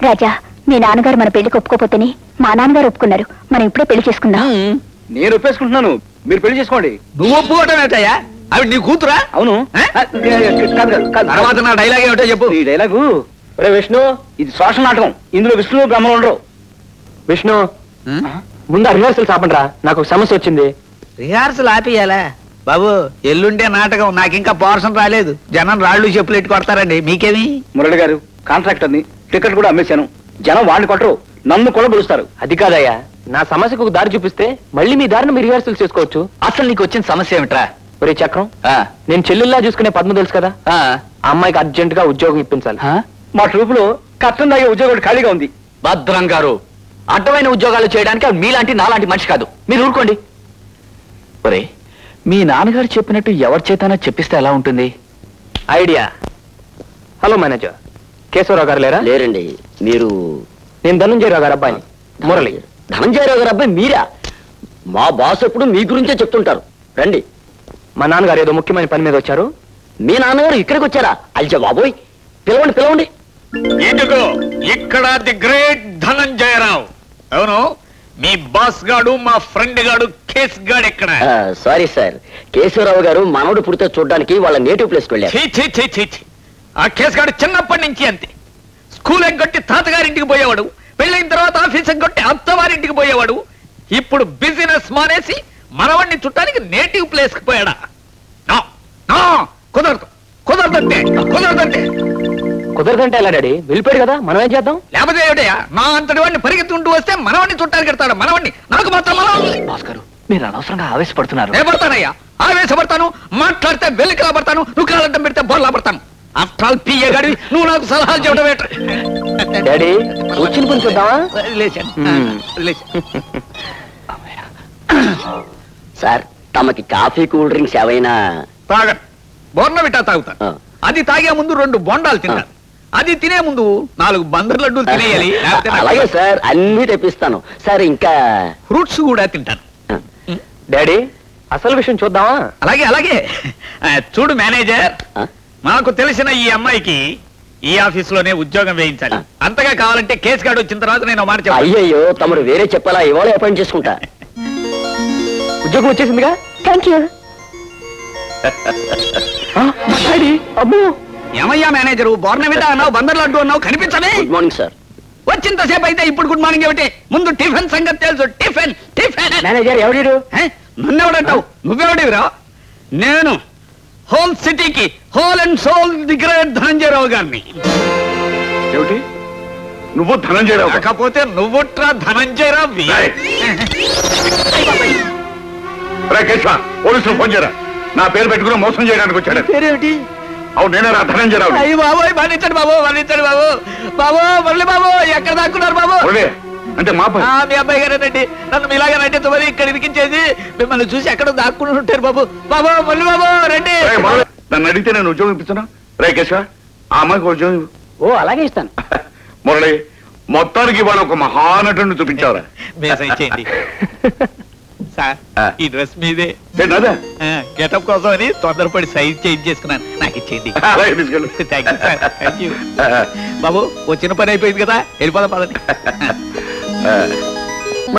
రాజా, మీ నాన్నగారు మన పెళ్లికి ఒప్పుకోపోతేనే మా నాన్నగారు ఒప్పుకున్నారు. మనం ఇప్పుడే పెళ్లి చేసుకుందాం. నేను ఒప్పేసుకుంటున్నాను, మీరు పెళ్లి చేసుకోండి. నువ్వు ఒప్పుకోవటం ఏంటయ్యా? అవి నీ కూతురా? అవును. తర్వాత నా డైలాగ్ ఏమిటో చెప్పు. ఈ డైలాగు, విష్ణు, ఇది సోషల్ నాటకం, ఇందులో విష్ణు బ్రహ్మలు ఉండరు. విష్ణు, ముందు రిహార్సల్స్ ఆపండిరా, నాకు ఒక సమస్య వచ్చింది. రిహార్సల్ ఆపియాలా బాబు? ఎల్లుండే నాటకం, నాకు ఇంకా పోర్షన్ రాలేదు. జనం రాళ్ళు చెప్పులు ఎట్టు కొడతారండి. మీకేమి? మురళి గారు, కాంట్రాక్టర్ని, టికెట్ కూడా అమ్మేశాను. జనం వాళ్ళు కొట్టరు, నన్ను కూడా పిలుస్తారు. అది కాదయ్యా, నా సమస్యకు ఒక దారి చూపిస్తే మళ్ళీ మీ దారిని మీరు రిహార్సల్స్ చేసుకోవచ్చు. అసలు నీకు వచ్చిన సమస్య ఏమిట్రా? ఒరే చక్రం, నేను చెల్లెల్లా చూసుకునే పద్మ తెలుసు కదా, ఆ అమ్మాయికి అర్జెంట్ గా ఉద్యోగం ఇప్పించాలి. మా ట్రూప్ లో కష్టం తాగే ఉద్యోగం ఖాళీగా ఉంది. భద్రం గారు, అడ్డమైన ఉద్యోగాలు చేయడానికి మీలాంటి నాలాంటి మనిషి కాదు. మీరు ఊరుకోండి. ఒరే, మీ నాన్నగారు చెప్పినట్టు ఎవరి చేతనా చెప్పిస్తే ఎలా ఉంటుంది? ఐడియా. హలో మేనేజర్, కేశవరావు గారు లేరా? లేరండి. మీరు? నేను ధనంజయరావు గారు అబ్బాయిని. మురళి. ధనంజయరావు గారు అబ్బాయి మీరా? మా బాస్ ఎప్పుడు మీ గురించే చెప్తుంటారు. రండి. మా నాన్నగారు ఏదో ముఖ్యమైన పని మీద వచ్చారు. మీ నాన్నగారు ఇక్కడికి వచ్చారా? అల్జా బాబోయ్, పిలవండి పిలవండి. ఎందుకు ఇక్కడ ది గ్రేట్ ధనంజయరావు? అవును, మీ బాస్ గాడు, మా ఫ్రెండ్ గాడు కేస్ గాడు ఎక్కడ? సారీ సార్, కేశవరావు గారు మనవడు పుడితే చూడడానికి వాళ్ళ నేటివ్ ప్లేస్ కి వెళ్ళారు. ఆ కేస్ గాడు చిన్నప్పటి నుంచి అంతే. స్కూల్ ఎగ్గొట్టి తాతగారింటికి పోయేవాడు, పెళ్ళైన తర్వాత ఆఫీస్ ఎగ్గొట్టి అత్తవారింటికి పోయేవాడు. ఇప్పుడు బిజినెస్ మానేసి మనవాడిని చుట్టానికి నేటివ్ ప్లేస్ కి పోయాడా? కుదరదు, కుదరదంటే కుదరదంటే. కుదరదంటే ఎలా డాడీ? వెళ్ళిపోయాడు కదా, మనం ఏం చేద్దాం? లేకపోతే ఏమిటయ్యా, నా అంతటి వాడిని పరిగెత్తుంటూ వస్తే మనవాడిని చుట్టానికి పెడతాడు. మనవాడిని నాకు మాత్రం భాస్కర్, మీరు అనవసరంగా ఆవేశపడుతున్నారు. ఏ పడతానయ్యా? ఆవేశపడతాను, మాట్లాడితే వెలికిలా పడతాను, నువ్వు కాలంటం పెడితే బోర్లా పడతాను. ఆఫ్టర్ ఆల్ పియ్య గడివి నువ్వు నాకు సలహాలు చెప్పడం ఏంట? డాడీ, వచ్చిన పని చూద్దామా? సార్, తమకి కాఫీ కూల్ డ్రింక్స్ ఏవైనా? తాగ బోర్నవిటా తాగుతాను. అది తాగే ముందు 2 బొండాలు తింటాను. అది తినే ముందు 4 బందర్ లడ్డూలు తినేయాలి. అలాగే సార్, అన్ని తెప్పిస్తాను. సార్, ఇంకా ఫ్రూట్స్ కూడా తింటాను. డాడీ, అసలు విషయం చూద్దామా? అలాగే అలాగే. చూడు మేనేజర్, మాకు తెలిసిన ఈ అమ్మాయికి ఈ ఆఫీసులోనే ఉద్యోగం వేయించాలి. అంతగా కావాలంటే కేసు గార్డు వచ్చిన తర్వాత నేను మాట చెప్పాను. అయ్యయ్యో, తమరు వేరే చెప్పాలా? ఇవాళ అపాయింట్ చేసుకుంటా. ఉద్యోగం వచ్చేసిందిగా. Thank you. అమ్మో, ఏమయ్యా మేనేజరు, బోర్నవిటా అన్నావు, బందర్ లడ్డు అన్నావు, కనిపించలే. Good morning sir. వచ్చింతసేపు అయితే ఇప్పుడు గుడ్ మార్నింగ్ ఏమిటి? ముందు టిఫిన్ సంగతి తెలుసు. Tiffin tiffin. మేనేజర్ ఎవడు? నన్నెవడంటావు? నువ్వెవడివిరా? నేను హోల్ సిటీకి whole and soul the great Dhananjaya Rao గారిని. ఏమిటి, నువ్వు ధనంజయరావు? కాకపోతే నువ్వుట్రా ధనంజయరావు. పోలీసులు ఫోన్ చేయరా, నా పేరు పెట్టుకుని మోసం చేయడానికి వచ్చాడు. పేరేమిటి? అవును, నేనే రా ధనంజయరావు. అయ్యి బాబోయ్, మరణించండి బాబు, మరణించండి బాబు. బాబు మురళి బాబు, ఎక్కడ దాక్కున్నారు బాబు? అంటే మా మీ అబ్బాయి గారేనండి. నన్ను మీలాగా నటించమని ఇక్కడ ఇరికించేది. మిమ్మల్ని చూసి ఎక్కడ దాక్కుని ఉంటారు బాబు. బాబు మురళి బాబు రండి. నన్ను అడిగితే నేను ఉద్యోగం ఇప్పిస్తున్నా. రే కేశవ, ఆ అమ్మాయికి ఉద్యోగం. ఓ, అలాగే ఇస్తాను. మురళి, మొత్తానికి వాళ్ళు ఒక మహానటుని చూపించారా? చేయండి సార్, ఈ డ్రెస్ మీదే. గెటప్ కోసం అని తొందరపడి సైజ్ చేంజ్ చేసుకున్నాను. నాకు ఇచ్చేయండి. Thank you sir, thank you. బాబు, వచ్చిన పని అయిపోయింది కదా, వెళ్ళిపోదాం పదండి.